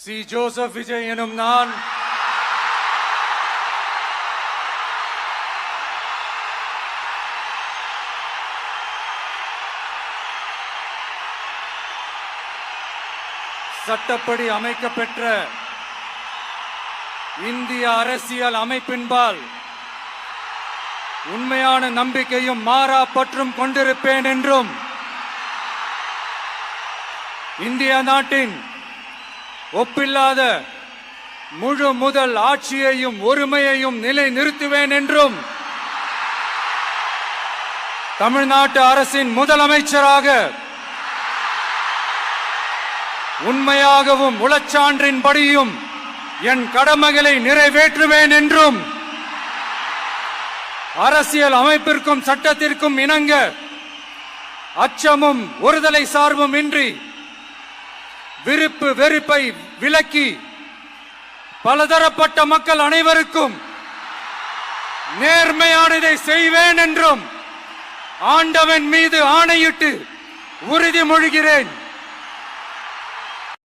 C. Joseph Vijay எனும் நான் சட்டப்படி அமைக்கப்பெற்ற இந்திய அரசியல் அமைப்பின்பால் உண்மையான நம்பிக்கையும் மாறா பற்றும் கொண்டிருப்பேன் என்றும் இந்திய நாட்டின் ஒப்பில்லாத முழு முதல் ஆட்சியையும் ஒருமையையும் நிலை நிறுத்துவேன் என்றும் தமிழ்நாட்டு அரசின் முதலமைச்சராக உண்மையாகவும் உளச்சான்றின்படியும் என் கடமைகளை நிறைவேற்றுவேன் என்றும் அரசியல் அமைப்பிற்கும் சட்டத்திற்கும் இணங்க அச்சமும் ஒருதலை சார்பும் இன்றி விருப்பு வெறுப்பை விலக்கி பலதரப்பட்ட மக்கள் அனைவருக்கும் நேர்மையானதை செய்வேன் என்றும் ஆண்டவன் மீது ஆணையிட்டு உறுதிமொழிகிறேன்.